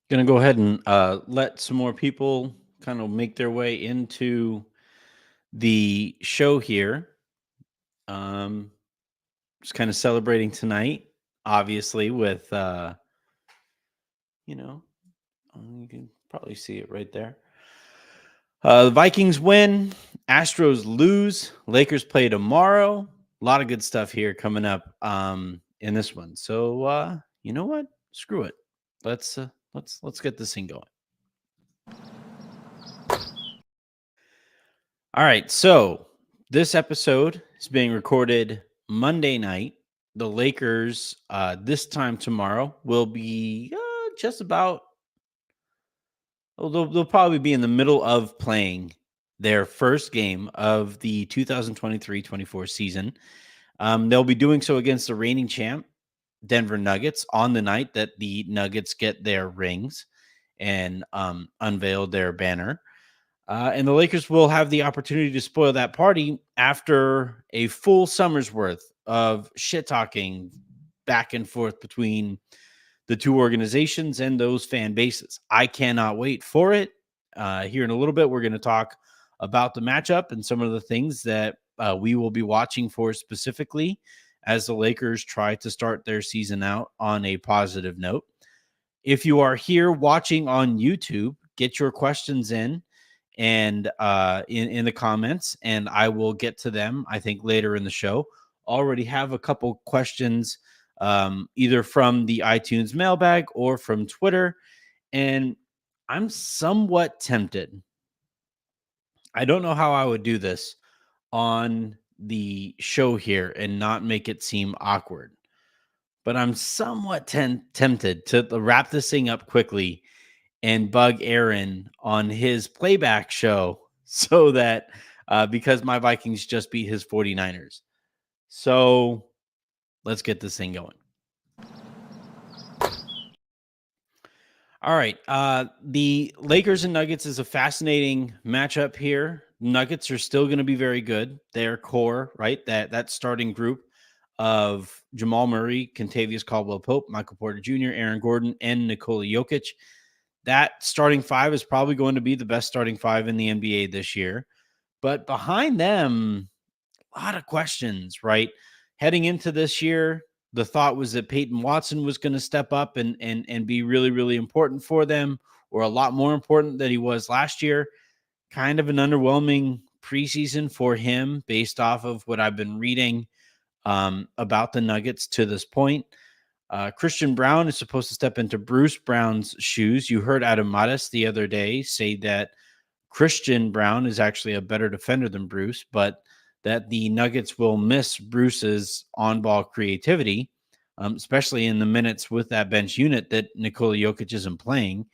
Gonna go ahead and let some more people kind of make their way into the show here. Um, just kind of celebrating tonight, obviously, with you know, you can probably see it right there. The Vikings win, Astros lose, Lakers play tomorrow. A lot of good stuff here coming up in this one. So you know what? Screw it. Let's get this thing going. All right, so this episode is being recorded Monday night. The Lakers, this time tomorrow, will be just about. Well, they'll probably be in the middle of playing their first game of the 2023-24 season. They'll be doing so against the reigning champ, Denver Nuggets, on the night that the Nuggets get their rings and unveil their banner. And the Lakers will have the opportunity to spoil that party after a full summer's worth of shit talking back and forth between the two organizations and those fan bases. I cannot wait for it. Here in a little bit, we're going to talk about the matchup and some of the things that we will be watching for specifically as the Lakers try to start their season out on a positive note. If you are here watching on YouTube, get your questions in and in the comments, and I will get to them. I think later in the show. Already have a couple questions, either from the iTunes mailbag or from Twitter, and I'm somewhat tempted. I don't know how I would do this on the show here and not make it seem awkward, but I'm somewhat tempted to wrap this thing up quickly and bug Aaron on his playback show so that because my Vikings just beat his 49ers. So let's get this thing going. All right. The Lakers and Nuggets is a fascinating matchup here. Nuggets are still going to be very good. Their core, right? That starting group of Jamal Murray, Contavious Caldwell Pope, Michael Porter Jr., Aaron Gordon, and Nikola Jokic. That starting five is probably going to be the best starting five in the NBA this year. But behind them, a lot of questions, right? Heading into this year, the thought was that Peyton Watson was going to step up and be really, really important for them, or a lot more important than he was last year. Kind of an underwhelming preseason for him based off of what I've been reading about the Nuggets to this point. Christian Brown is supposed to step into Bruce Brown's shoes. You heard Adam Mattis the other day say that Christian Brown is actually a better defender than Bruce, but that the Nuggets will miss Bruce's on-ball creativity, especially in the minutes with that bench unit that Nikola Jokic isn't playing.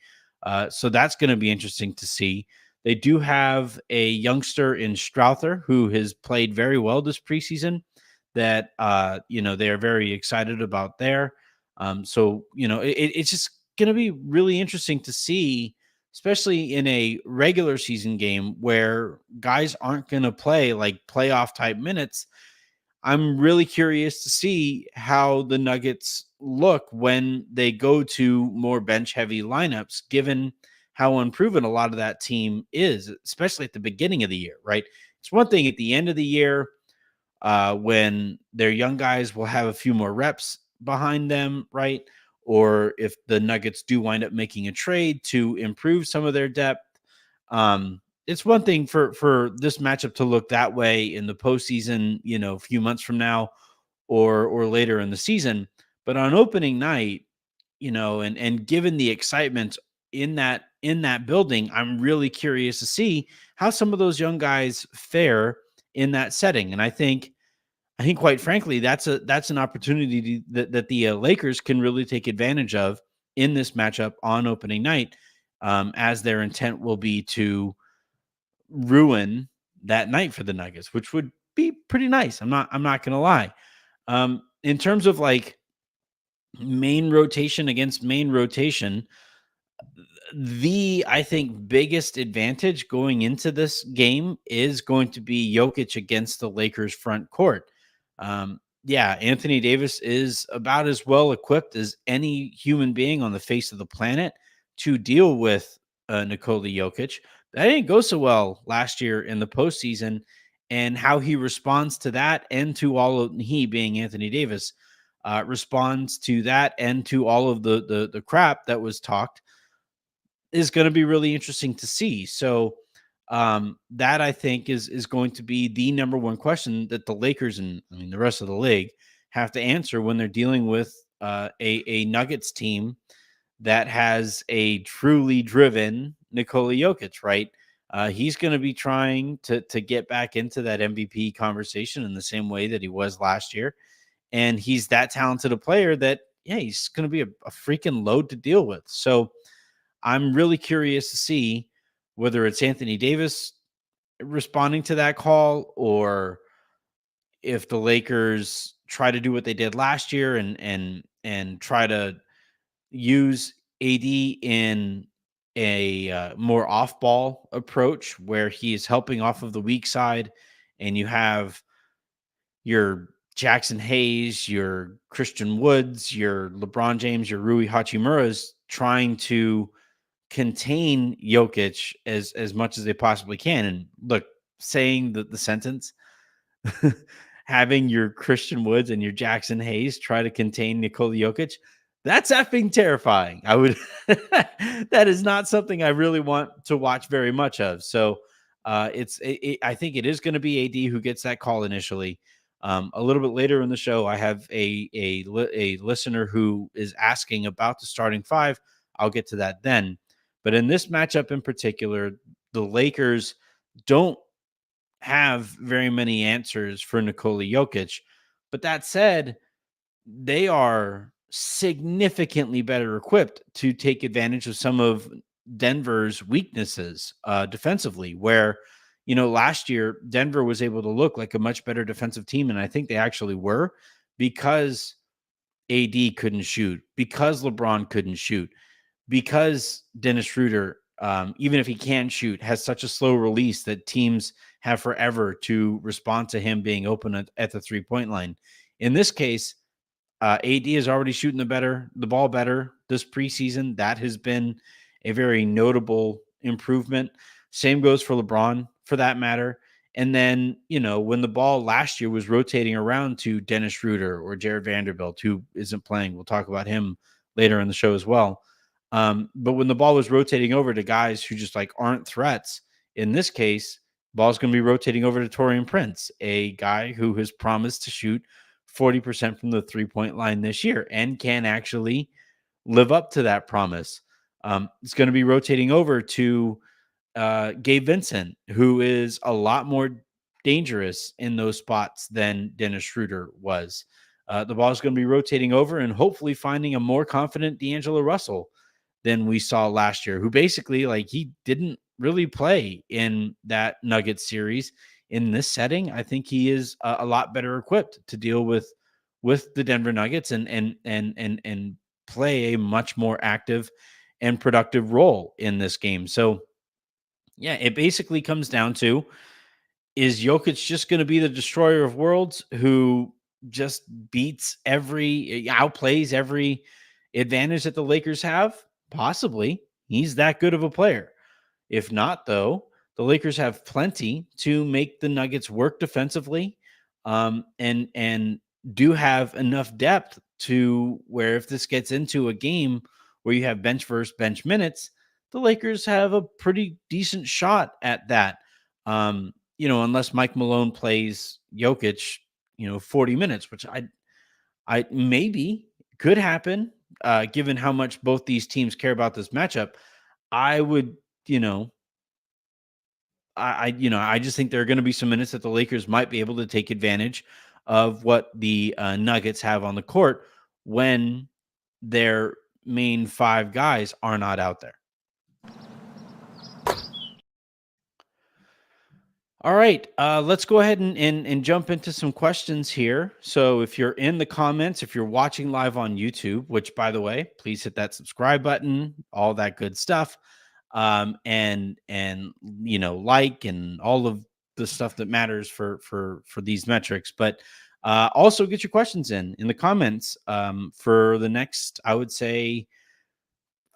So that's going to be interesting to see. They do have a youngster in Strother who has played very well this preseason that, they are very excited about there. It's just going to be really interesting to see, especially in a regular season game where guys aren't going to play like playoff type minutes. I'm really curious to see how the Nuggets look when they go to more bench heavy lineups, given how unproven a lot of that team is, especially at the beginning of the year, right? It's one thing at the end of the year when their young guys will have a few more reps behind them, right? Or if the Nuggets do wind up making a trade to improve some of their depth. It's one thing for this matchup to look that way in the postseason, a few months from now or later in the season. But on opening night, and given the excitement in that building, I'm really curious to see how some of those young guys fare in that setting. And I think quite frankly, that's an opportunity that the Lakers can really take advantage of in this matchup on opening night, as their intent will be to ruin that night for the Nuggets, which would be pretty nice. I'm not gonna lie. In terms of like main rotation against main rotation, the I think biggest advantage going into this game is going to be Jokic against the Lakers front court. Yeah, Anthony Davis is about as well equipped as any human being on the face of the planet to deal with Nikola Jokic. That didn't go so well last year in the postseason, and how he responds to that and to all of he being Anthony Davis responds to that and to all of the crap that was talked is going to be really interesting to see. So that I think is going to be the number one question that the Lakers and I mean the rest of the league have to answer when they're dealing with a Nuggets team that has a truly driven Nikola Jokic, right? He's going to be trying to get back into that MVP conversation in the same way that he was last year, and he's that talented a player that yeah, he's going to be a freaking load to deal with. So I'm really curious to see whether it's Anthony Davis responding to that call or if the Lakers try to do what they did last year and try to use AD in a more off-ball approach where he is helping off of the weak side, and you have your Jackson Hayes, your Christian Woods, your LeBron James, your Rui Hachimuras trying to contain Jokic as much as they possibly can. And look, saying the sentence, having your Christian Woods and your Jackson Hayes try to contain Nikola Jokic, that's effing terrifying. I would that is not something I really want to watch very much of. So I think it is going to be AD who gets that call initially. A little bit later in the show, I have a listener who is asking about the starting five. I'll get to that then. But in this matchup in particular, the Lakers don't have very many answers for Nikola Jokic. But that said, they are significantly better equipped to take advantage of some of Denver's weaknesses defensively, where, last year Denver was able to look like a much better defensive team. And I think they actually were because AD couldn't shoot, because LeBron couldn't shoot, because Dennis Schroeder, even if he can shoot, has such a slow release that teams have forever to respond to him being open at the 3-point line. In this case, AD is already shooting the ball better this preseason. That has been a very notable improvement. Same goes for LeBron, for that matter. And then, when the ball last year was rotating around to Dennis Schroeder or Jarred Vanderbilt, who isn't playing, we'll talk about him later in the show as well. But when the ball was rotating over to guys who just like aren't threats, in this case, ball's going to be rotating over to Taurean Prince, a guy who has promised to shoot 40% from the 3-point line this year and can actually live up to that promise. It's going to be rotating over to Gabe Vincent, who is a lot more dangerous in those spots than Dennis Schroeder was. The ball is going to be rotating over and hopefully finding a more confident D'Angelo Russell than we saw last year, who basically he didn't really play in that Nuggets series. In this setting, I think he is a lot better equipped to deal with the Denver Nuggets and play a much more active and productive role in this game. So yeah, it basically comes down to, is Jokic just going to be the destroyer of worlds who just outplays every advantage that the Lakers have? Possibly. He's that good of a player. If not, though, the Lakers have plenty to make the Nuggets work defensively, and do have enough depth to where if this gets into a game where you have bench versus bench minutes, the Lakers have a pretty decent shot at that. Unless Mike Malone plays Jokic, 40 minutes, which I maybe could happen, given how much both these teams care about this matchup. I would, I just think there are going to be some minutes that the Lakers might be able to take advantage of what the Nuggets have on the court when their main five guys are not out there. All right, let's go ahead and jump into some questions here. So if you're in the comments, if you're watching live on YouTube, which by the way, please hit that subscribe button, all that good stuff. And like and all of the stuff that matters for these metrics, but also get your questions in the comments for the next, I would say,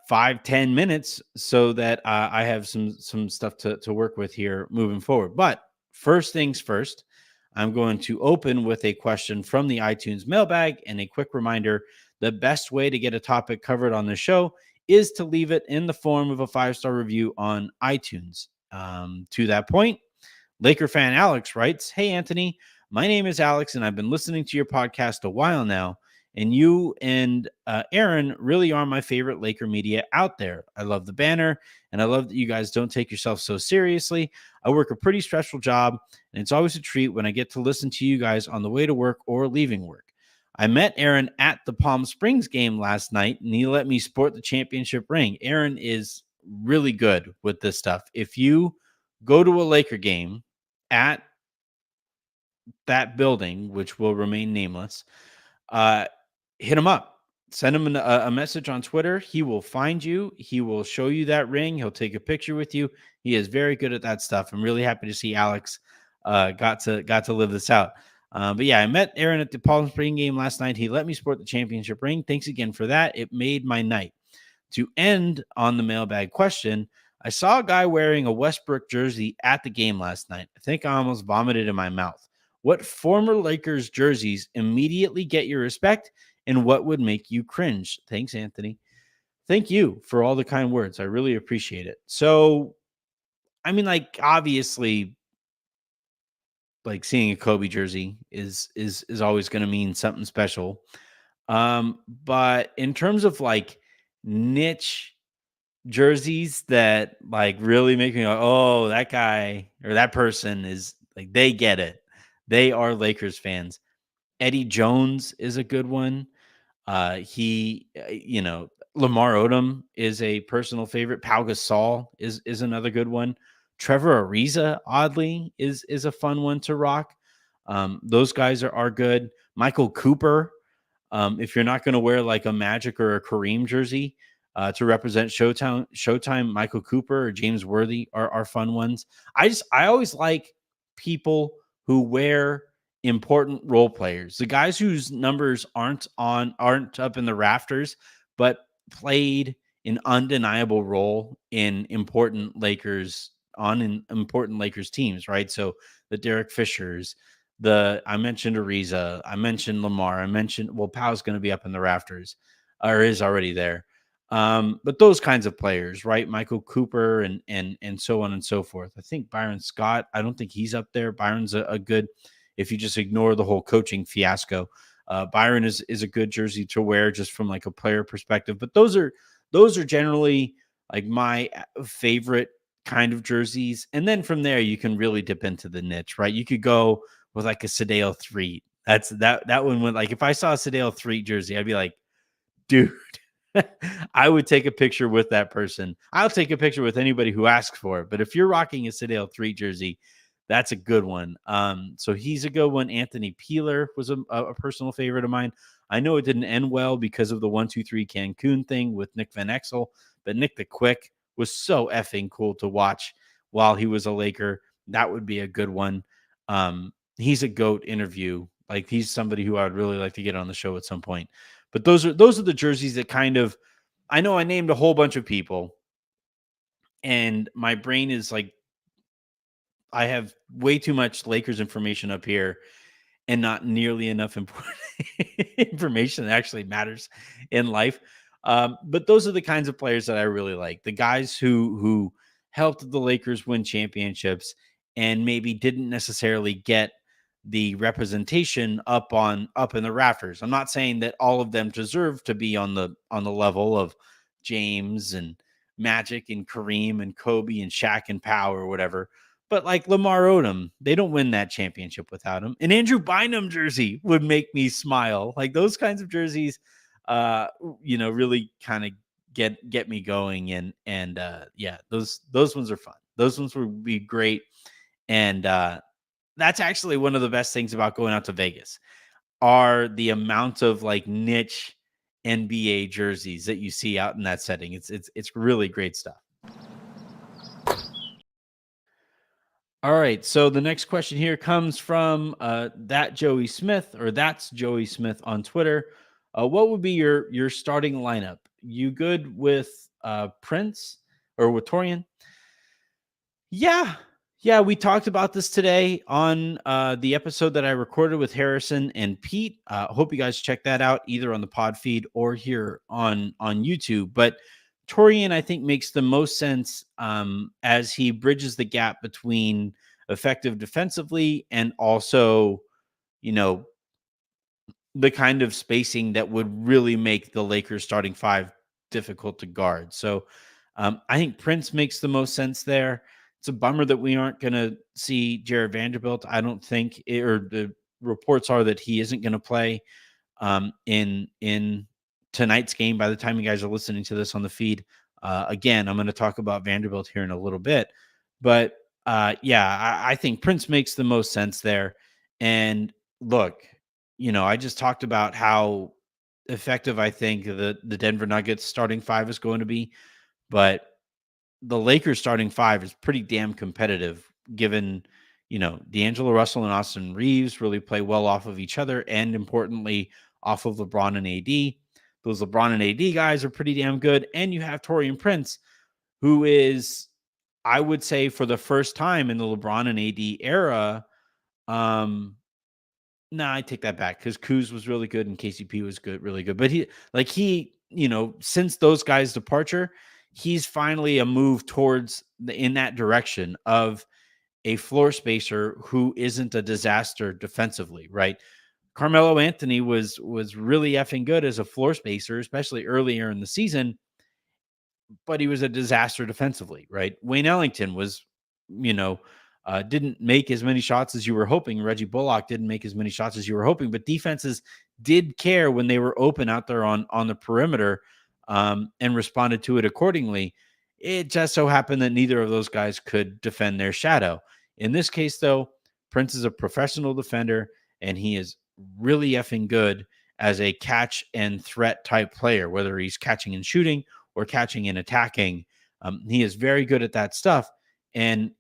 5-10 minutes so that I have some stuff to work with here moving forward. But first things first, I'm going to open with a question from the iTunes mailbag and a quick reminder: the best way to get a topic covered on the show is to leave it in the form of a 5-star review on iTunes. To that point, Laker fan Alex writes, "Hey, Anthony, my name is Alex, and I've been listening to your podcast a while now. And you and Aaron really are my favorite Laker media out there. I love the banner, and I love that you guys don't take yourself so seriously. I work a pretty stressful job, and it's always a treat when I get to listen to you guys on the way to work or leaving work. I met Aaron at the Palm Springs game last night, and he let me sport the championship ring. Aaron is really good with this stuff. If you go to a Laker game at that building, which will remain nameless, uh, hit him up. Send him a message on Twitter. He will find you. He will show you that ring. He'll take a picture with you. He is very good at that stuff. I'm really happy to see Alex got to live this out. But yeah, I met Aaron at the Palm Springs game last night. He let me sport the championship ring. Thanks again for that. It made my night. To end on the mailbag question, I saw a guy wearing a Westbrook jersey at the game last night. I think I almost vomited in my mouth. What former Lakers jerseys immediately get your respect, and what would make you cringe? Thanks, Anthony. Thank you for all the kind words. I really appreciate it. So, I mean, like, obviously, like, seeing a Kobe jersey is always going to mean something special. But in terms of like niche jerseys that like really make me go, oh, that guy or that person is like, they get it. They are Lakers fans. Eddie Jones is a good one. Lamar Odom is a personal favorite. Pau Gasol is another good one. Trevor Ariza, oddly, is a fun one to rock. Those guys are good. Michael Cooper, if you're not going to wear like a Magic or a Kareem jersey to represent Showtime, Michael Cooper or James Worthy are fun ones. I always like people who wear important role players, the guys whose numbers aren't up in the rafters, but played an undeniable role in important Lakers teams, right? So the Derek Fishers, I mentioned Ariza, I mentioned Lamar, I mentioned, well, Powell's going to be up in the rafters or is already there. But those kinds of players, right? Michael Cooper and so on and so forth. I think Byron Scott, I don't think he's up there. Byron's a good, if you just ignore the whole coaching fiasco. Byron is a good jersey to wear just from like a player perspective. But those are generally like my favorite kind of jerseys. And then from there, you can really dip into the niche, right? You could go with like a Sadale 3. That one would, like, if I saw a Sadale 3 jersey, I'd be like, dude, I would take a picture with that person. I'll take a picture with anybody who asks for it. But if you're rocking a Sadale 3 jersey, that's a good one. So he's a good one. Anthony Peeler was a personal favorite of mine. I know it didn't end well because of the 1-2-3 Cancun thing with Nick Van Exel, but Nick the Quick was so effing cool to watch while he was a Laker. That would be a good one. He's a GOAT interview. Like, he's somebody who I would really like to get on the show at some point. But those are the jerseys that kind of, I know I named a whole bunch of people, and my brain is like, I have way too much Lakers information up here and not nearly enough important information that actually matters in life. But those are the kinds of players that I really like. The guys who helped the Lakers win championships and maybe didn't necessarily get the representation up in the rafters. I'm not saying that all of them deserve to be on the level of James and Magic and Kareem and Kobe and Shaq and Pow or whatever. But like Lamar Odom, they don't win that championship without him. An Andrew Bynum jersey would make me smile. Like, those kinds of jerseys, really kind of get me going. And yeah, those ones are fun. Those ones would be great. And that's actually one of the best things about going out to Vegas, are the amount of like niche NBA jerseys that you see out in that setting. It's really great stuff. All right, so the next question here comes from that's Joey Smith on Twitter. What would be your starting lineup? You good with Prince or with Torian. Yeah. Yeah, we talked about this today on the episode that I recorded with Harrison and Pete. Hope you guys check that out either on the pod feed or here on YouTube. But Torian, I think, makes the most sense as he bridges the gap between effective defensively and also, you know, the kind of spacing that would really make the Lakers starting five difficult to guard. So I think Prince makes the most sense there. It's a bummer that we aren't going to see Jarred Vanderbilt. I don't think, or the reports are that he isn't going to play in tonight's game. By the time you guys are listening to this on the feed, again, I'm going to talk about Vanderbilt here in a little bit. But yeah, I think Prince makes the most sense there. And look, I just talked about how effective I think the Denver Nuggets starting five is going to be, but the Lakers starting five is pretty damn competitive given, D'Angelo Russell and Austin Reeves really play well off of each other and importantly off of LeBron and AD. Those LeBron and AD guys are pretty damn good. And you have Taurean Prince, who is, I would say, for the first time in the LeBron and AD era, no, I take that back because Kuz was really good and KCP was good, really good. But since those guys' departure, he's finally a move towards in that direction of a floor spacer who isn't a disaster defensively, right? Carmelo Anthony was really effing good as a floor spacer, especially earlier in the season, but he was a disaster defensively, right? Wayne Ellington was, didn't make as many shots as you were hoping. Reggie Bullock didn't make as many shots as you were hoping, but defenses did care when they were open out there on the perimeter and responded to it accordingly. It just so happened that neither of those guys could defend their shadow. In this case, though, Prince is a professional defender, and he is really effing good as a catch and threat type player, whether he's catching and shooting or catching and attacking. He is very good at that stuff, and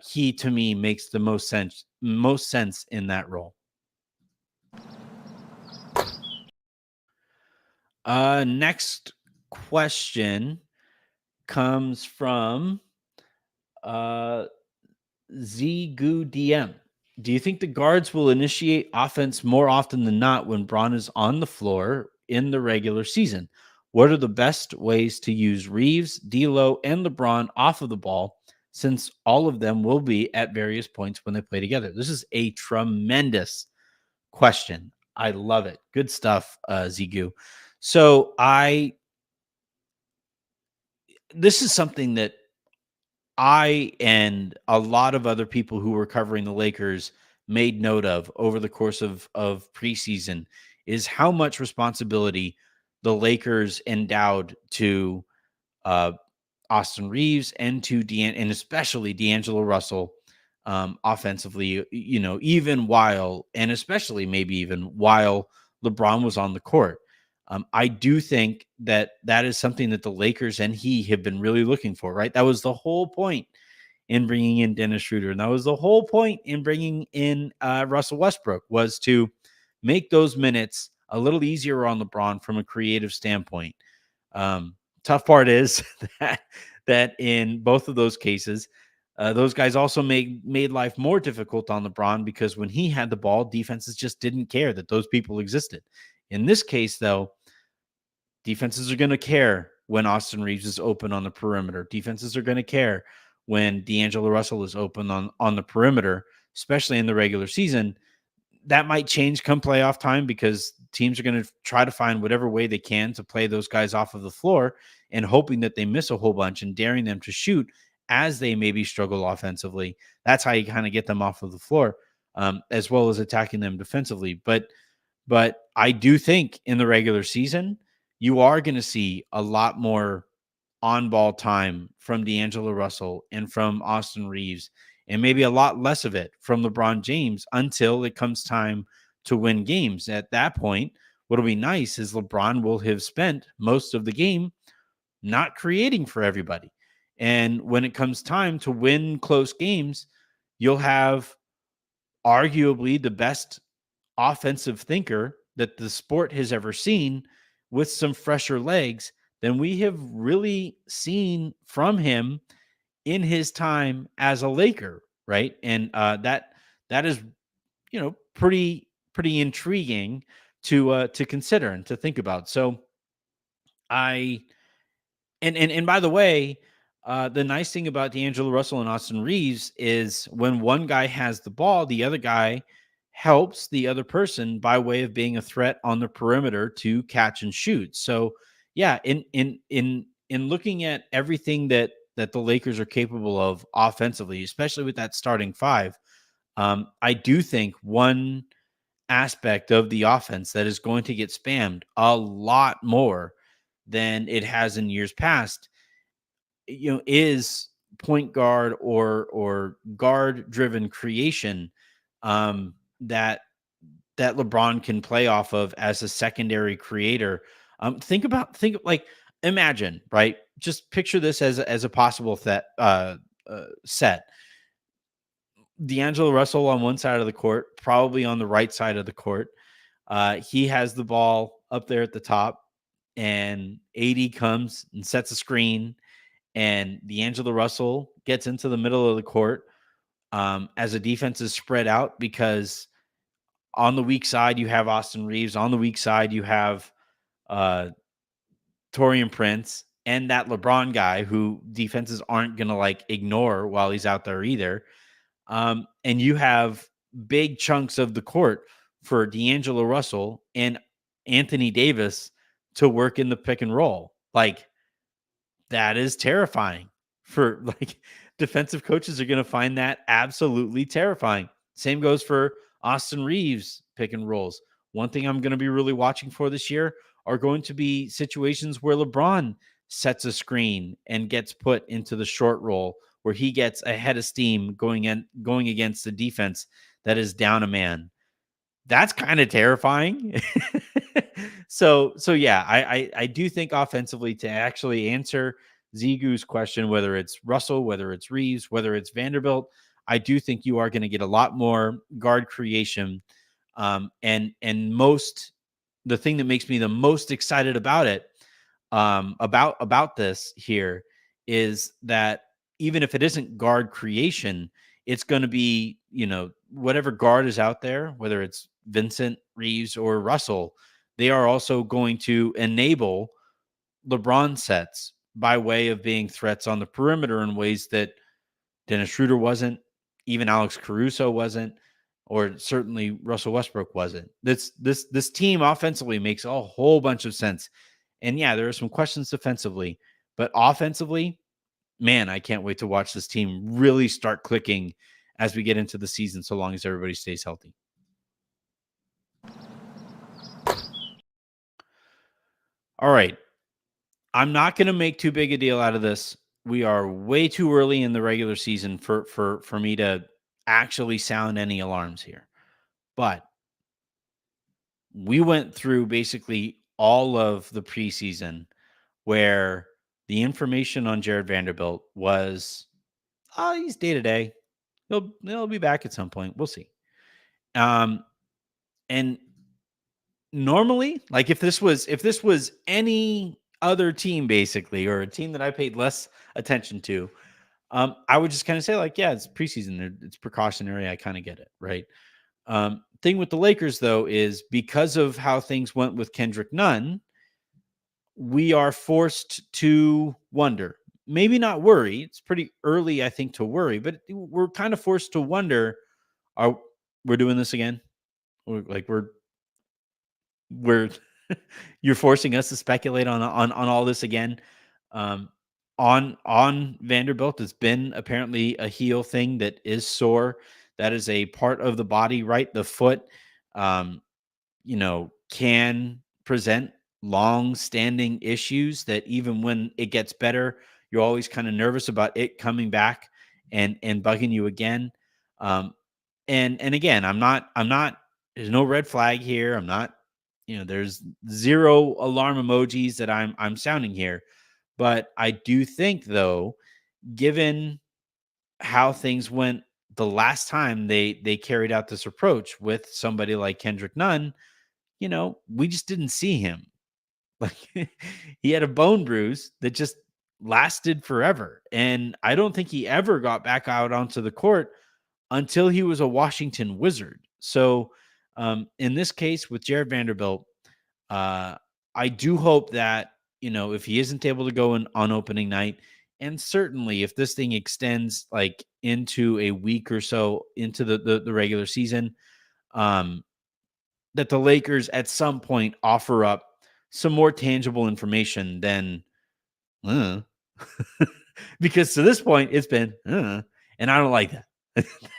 he to me makes the most sense in that role. Next question comes from Zgu DM. Do you think the guards will initiate offense more often than not when Bron is on the floor in the regular season? What are the best ways to use Reeves, D'Lo, and LeBron off of the ball, since all of them will be at various points when they play together? This is a tremendous question. I love it. Good stuff, Zigu. So this is something that I and a lot of other people who were covering the Lakers made note of over the course of preseason is how much responsibility the Lakers endowed to uh, Austin Reeves and to and especially D'Angelo Russell offensively, even while, and especially maybe even while LeBron was on the court. I do think that is something that the Lakers and he have been really looking for, right? That was the whole point in bringing in Dennis Schroeder. And that was the whole point in bringing in Russell Westbrook, was to make those minutes a little easier on LeBron from a creative standpoint. Tough part is that in both of those cases, those guys also made life more difficult on LeBron, because when he had the ball, defenses just didn't care that those people existed. In this case, though, defenses are going to care when Austin Reeves is open on the perimeter. Defenses are going to care when D'Angelo Russell is open on the perimeter, especially in the regular season. That might change come playoff time, because teams are going to try to find whatever way they can to play those guys off of the floor, and hoping that they miss a whole bunch and daring them to shoot as they maybe struggle offensively. That's how you kind of get them off of the floor, as well as attacking them defensively. But I do think in the regular season, you are going to see a lot more on-ball time from D'Angelo Russell and from Austin Reeves, and maybe a lot less of it from LeBron James until it comes time to win games. At that point, what'll be nice is LeBron will have spent most of the game not creating for everybody. And when it comes time to win close games, you'll have arguably the best offensive thinker that the sport has ever seen, with some fresher legs, than we have really seen from him in his time as a Laker, right? And that is, pretty intriguing to consider and to think about. So I and by the way, the nice thing about D'Angelo Russell and Austin Reeves is when one guy has the ball, the other guy helps the other person by way of being a threat on the perimeter to catch and shoot. So yeah, in looking at everything that the Lakers are capable of offensively, especially with that starting five, I do think one aspect of the offense that is going to get spammed a lot more than it has in years past, is point guard or guard driven creation, that LeBron can play off of as a secondary creator. Think like, imagine, right? Just picture this as a possible set. D'Angelo Russell on one side of the court, probably on the right side of the court. He has the ball up there at the top, and AD comes and sets a screen, and D'Angelo Russell gets into the middle of the court, as a defense is spread out, because on the weak side you have Austin Reeves, on the weak side you have uh, Taurean Prince, and that LeBron guy who defenses aren't gonna like ignore while he's out there either. And you have big chunks of the court for D'Angelo Russell and Anthony Davis to work in the pick and roll. Like, that is terrifying for like defensive coaches are going to find that absolutely terrifying. Same goes for Austin Reeves pick and rolls. One thing I'm going to be really watching for this year are going to be situations where LeBron sets a screen and gets put into the short roll where he gets ahead of steam going against the defense that is down a man. That's kind of terrifying. So yeah, I do think offensively, to actually answer Zigu's question, whether it's Russell, whether it's Reeves, whether it's Vanderbilt, I do think you are going to get a lot more guard creation. And most the thing that makes me the most excited about it, about this here, is that even if it isn't guard creation, it's going to be, whatever guard is out there, whether it's Vincent, Reeves, or Russell, they are also going to enable LeBron sets by way of being threats on the perimeter in ways that Dennis Schroeder wasn't, even Alex Caruso wasn't, or certainly Russell Westbrook wasn't. This team offensively makes a whole bunch of sense. And yeah, there are some questions defensively, but offensively, man, I can't wait to watch this team really start clicking as we get into the season, so long as everybody stays healthy. All right. I'm not going to make too big a deal out of this. We are way too early in the regular season for me to actually sound any alarms here. But we went through basically all of the preseason where the information on Jarred Vanderbilt was, oh, he's day to day. He'll be back at some point. We'll see. And normally, like, if this was any other team, basically, or a team that I paid less attention to, I would just kind of say, like, yeah, it's preseason, it's precautionary. I kind of get it, right? Thing with the Lakers, though, is because of how things went with Kendrick Nunn, we are forced to wonder. Maybe not worry. It's pretty early, I think, to worry, but we're kind of forced to wonder: Are we're doing this again? We're you're forcing us to speculate on all this again. Um, on Vanderbilt, it's been apparently a heel thing that is sore. That is a part of the body, right? The foot, um, can present long-standing issues that even when it gets better, you're always kind of nervous about it coming back and bugging you again. Um, and again, I'm not there's no red flag here. I'm not, there's zero alarm emojis that I'm sounding here. But I do think, though, given how things went the last time they carried out this approach with somebody like Kendrick Nunn, we just didn't see him. Like he had a bone bruise that just lasted forever. And I don't think he ever got back out onto the court until he was a Washington Wizard. So in this case with Jarred Vanderbilt, uh, I do hope that, if he isn't able to go in on opening night, and certainly if this thing extends like into a week or so into the regular season, um, that the Lakers at some point offer up some more tangible information than uh, because to this point it's been and I don't like that.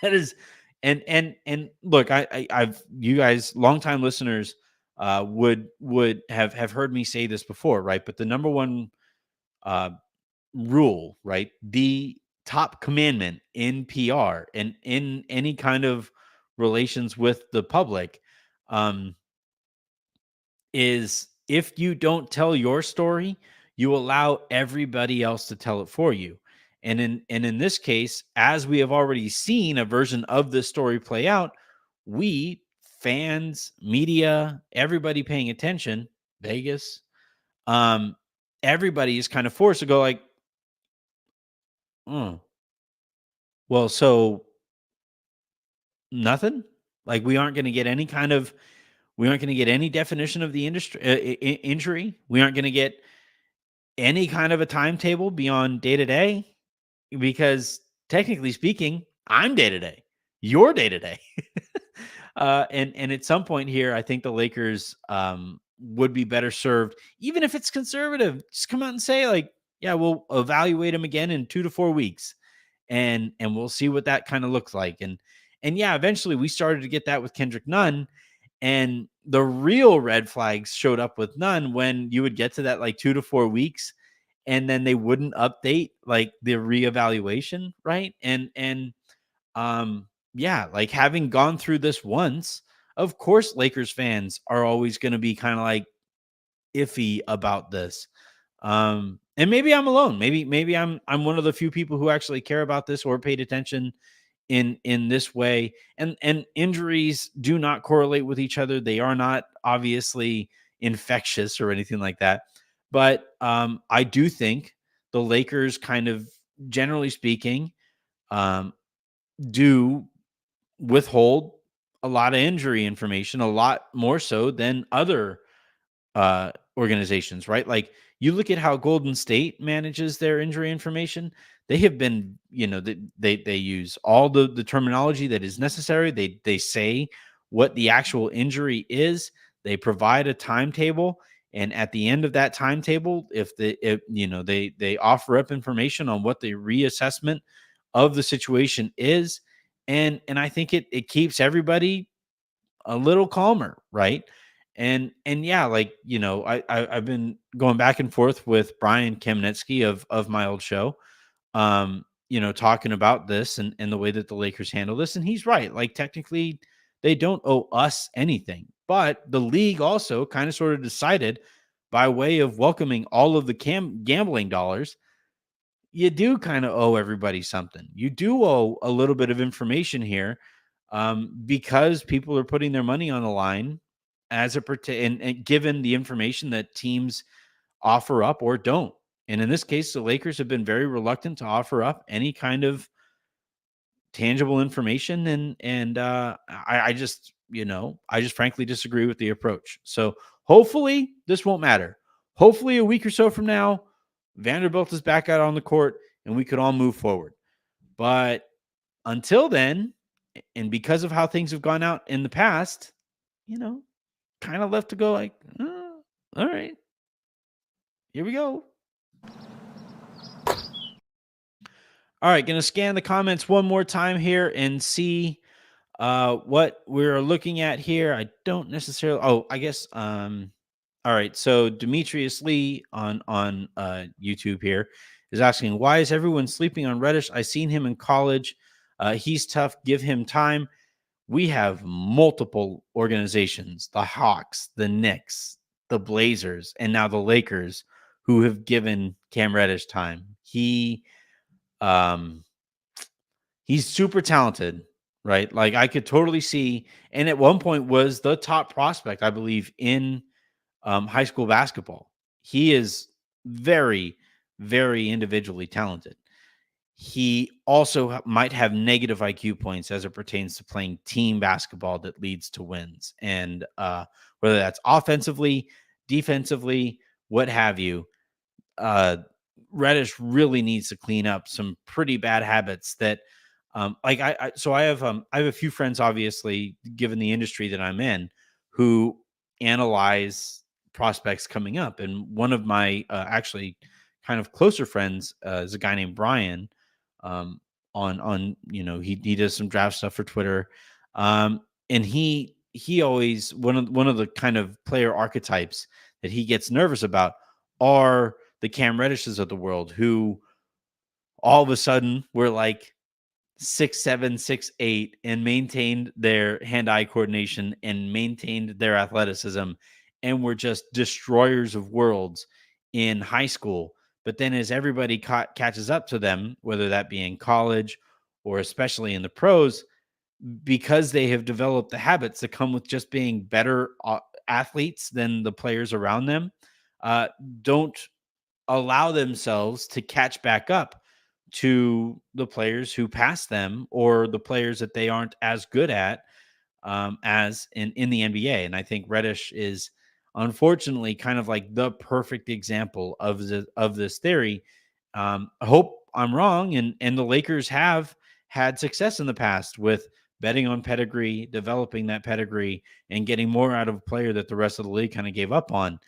That is, and look, I've you guys longtime listeners would have heard me say this before, right? But the number one uh, rule, right? The top commandment in PR and in any kind of relations with the public, um, is if you don't tell your story, you allow everybody else to tell it for you. And in this case, as we have already seen a version of this story play out, we fans, media, everybody paying attention, Vegas, um, everybody is kind of forced to go like, oh, well, so nothing. Like we aren't going to get any definition of the industry injury. We aren't going to get any kind of a timetable beyond day to day because technically speaking, I'm day to day. You're day to day. And at some point here, I think the Lakers would be better served, even if it's conservative. Just come out and say, like, yeah, we'll evaluate him again in 2 to 4 weeks, and we'll see what that kind of looks like. And yeah, eventually we started to get that with Kendrick Nunn, and the real red flags showed up with Nunn when you would get to that like 2 to 4 weeks, and then they wouldn't update like the reevaluation, right? And yeah, like having gone through this once, of course Lakers fans are always going to be kind of like iffy about this. And maybe I'm alone. Maybe I'm one of the few people who actually care about this or paid attention in this way. And injuries do not correlate with each other. They are not obviously infectious or anything like that. But I do think the Lakers kind of generally speaking um, do withhold a lot of injury information, a lot more so than other organizations, right? Like you look at how Golden State manages their injury information. They have been, they use all the terminology that is necessary. They say what the actual injury is. They provide a timetable, and at the end of that timetable, if they offer up information on what the reassessment of the situation is, and I think it keeps everybody a little calmer, right? And yeah, like I've been going back and forth with Brian Kamenetsky of my old show, talking about this and the way that the Lakers handle this, and he's right. Like technically, they don't owe us anything, but the league also kind of sort of decided by way of welcoming all of the gambling dollars, you do kind of owe everybody something. You do owe a little bit of information here, because people are putting their money on the line as and given the information that teams offer up or don't. And in this case, the Lakers have been very reluctant to offer up any kind of tangible information. And I just frankly disagree with the approach. So hopefully this won't matter. Hopefully a week or so from now, Vanderbilt is back out on the court and we could all move forward. But until then, and because of how things have gone out in the past, kind of left to go like, oh, all right, here we go. All right, going to scan the comments one more time here and see what we're looking at here. I don't necessarily. Oh, I guess. All right. So Demetrius Lee on YouTube here is asking, why is everyone sleeping on Reddish? I seen him in college. He's tough. Give him time. We have multiple organizations: the Hawks, the Knicks, the Blazers, and now the Lakers, who have given Cam Reddish time. Um, he's super talented, right? Like I could totally see, and at one point was the top prospect, I believe, in high school basketball. he is very, very individually talented. He also might have negative IQ points as it pertains to playing team basketball that leads to wins. And whether that's offensively, defensively, what have you, uh, Reddish really needs to clean up some pretty bad habits that, like so I have a few friends, obviously, given the industry that I'm in, who analyze prospects coming up, and one of my actually kind of closer friends is a guy named Brian. Um, on he does some draft stuff for Twitter, and he always one of the kind of player archetypes that he gets nervous about are the Cam Reddishes of the world, who all of a sudden were like 6'7", 6'8", and maintained their hand-eye coordination and maintained their athleticism, and were just destroyers of worlds in high school. But then as everybody catches up to them, whether that be in college or especially in the pros, because they have developed the habits that come with just being better athletes than the players around them, uh, don't allow themselves to catch back up to the players who pass them or the players that they aren't as good at, as in the NBA. And I think Reddish is unfortunately kind of like the perfect example of this theory. I hope I'm wrong, and the Lakers have had success in the past with betting on pedigree, developing that pedigree, and getting more out of a player that the rest of the league kind of gave up on.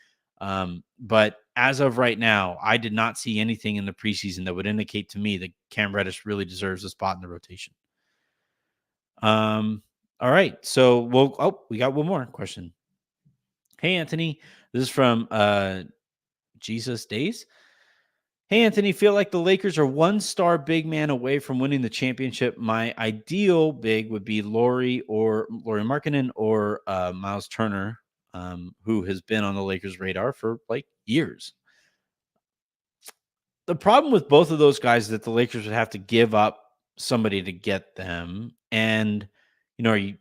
But as of right now, I did not see anything in the preseason that would indicate to me that Cam Reddish really deserves a spot in the rotation. All right. So we got one more question. Hey, Anthony. This is from Jesus Days. Hey, Anthony, feel like the Lakers are one star big man away from winning the championship. My ideal big would be Laurie Markkinen or Miles Turner, who has been on the Lakers' radar for like years. The problem with both of those guys is that the Lakers would have to give up somebody to get them. And, are you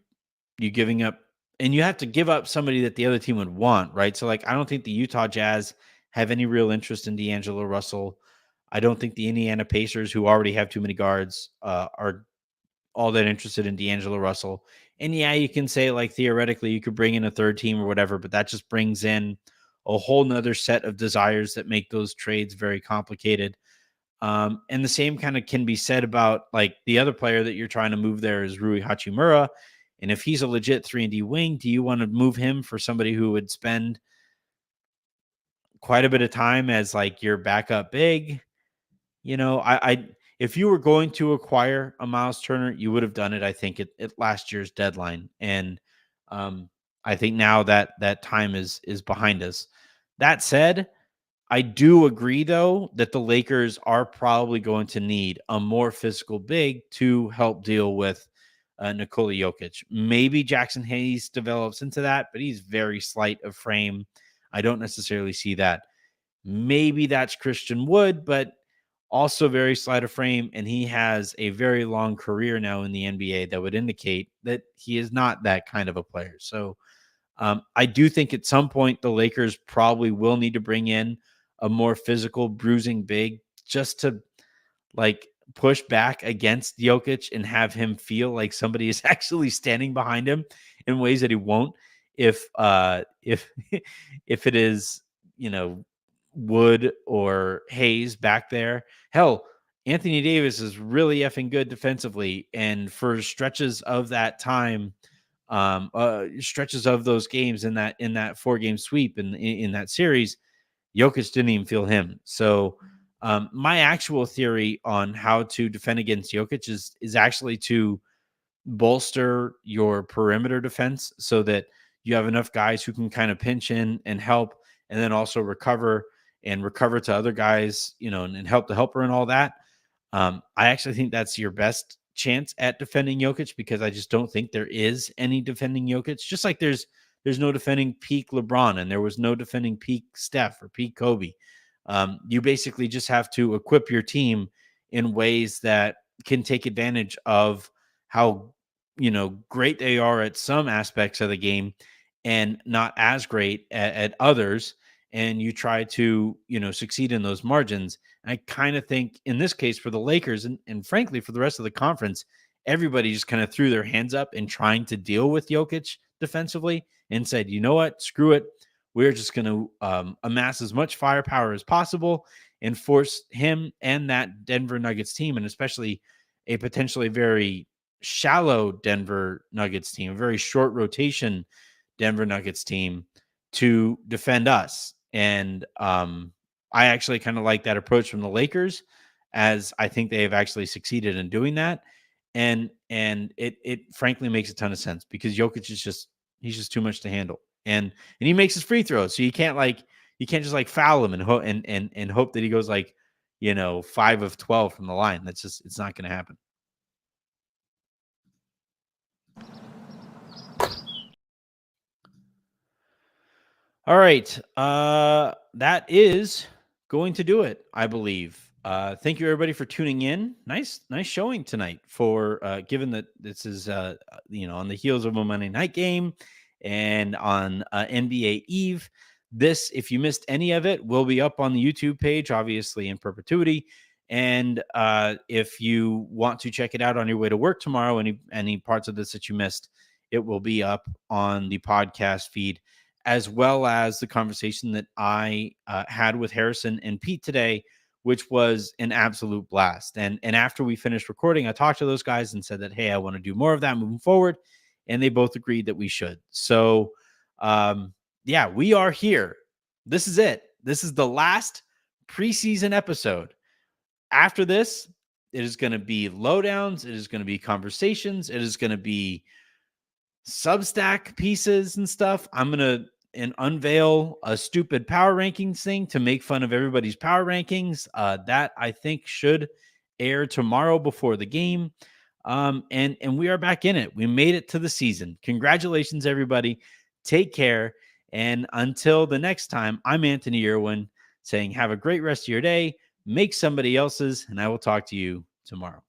giving up, and you have to give up somebody that the other team would want, right? So, like, I don't think the Utah Jazz have any real interest in D'Angelo Russell. I don't think the Indiana Pacers, who already have too many guards, are all that interested in D'Angelo Russell. And yeah, you can say, like, theoretically you could bring in a third team or whatever, but that just brings in a whole nother set of desires that make those trades very complicated. And the same kind of can be said about, like, the other player that you're trying to move there is Rui Hachimura. And if he's a legit 3-and-D wing, do you want to move him for somebody who would spend quite a bit of time as like your backup big? I if you were going to acquire a Miles Turner, you would have done it, I think, at last year's deadline. And I think now that time is behind us. That said, I do agree, though, that the Lakers are probably going to need a more physical big to help deal with Nikola Jokic. Maybe Jackson Hayes develops into that, but he's very slight of frame. I don't necessarily see that. Maybe that's Christian Wood, but also very slight of frame, and he has a very long career now in the NBA that would indicate that he is not that kind of a player. So I do think at some point the Lakers probably will need to bring in a more physical, bruising big just to, like, push back against Jokic and have him feel like somebody is actually standing behind him in ways that he won't if if it is, Wood or Hayes back there. Hell, Anthony Davis is really effing good defensively, and for stretches of that time, stretches of those games in that 4-game sweep in that series, Jokic didn't even feel him. So my actual theory on how to defend against Jokic is actually to bolster your perimeter defense so that you have enough guys who can kind of pinch in and help, and then also recover to other guys, and help the helper and all that. I actually think that's your best chance at defending Jokic, because I just don't think there is any defending Jokic. Just like there's no defending peak LeBron, and there was no defending peak Steph or peak Kobe. You basically just have to equip your team in ways that can take advantage of how great they are at some aspects of the game and not as great at others. and you try to, succeed in those margins. And I kind of think in this case for the Lakers and frankly for the rest of the conference, everybody just kind of threw their hands up in trying to deal with Jokic defensively and said, you know what, screw it. We're just going to amass as much firepower as possible and force him and that Denver Nuggets team, and especially a potentially very shallow Denver Nuggets team, a very short rotation Denver Nuggets team, to defend us. And I actually kind of like that approach from the Lakers, as I think they have actually succeeded in doing that. And it frankly makes a ton of sense because Jokic is he's just too much to handle. And he makes his free throws. So you can't just like foul him and hope that he goes like, 5 of 12 from the line. It's not going to happen. All right. That is going to do it, I believe. Thank you everybody for tuning in. Nice showing tonight for given that this is on the heels of a Monday night game and on NBA Eve. This, if you missed any of it, will be up on the YouTube page, obviously in perpetuity. And if you want to check it out on your way to work tomorrow, any parts of this that you missed, it will be up on the podcast feed, as well as the conversation that I had with Harrison and Pete today, which was an absolute blast. And after we finished recording, I talked to those guys and said that, hey, I want to do more of that moving forward. And they both agreed that we should. So, yeah, we are here. This is it. This is the last preseason episode. After this, it is going to be lowdowns. It is going to be conversations. It is going to be Substack pieces and stuff. I'm going to unveil a stupid power rankings thing to make fun of everybody's power rankings. That I think should air tomorrow before the game. And we are back in it. We made it to the season. Congratulations, everybody. Take care. And until the next time, I'm Anthony Irwin saying, have a great rest of your day. Make somebody else's, and I will talk to you tomorrow.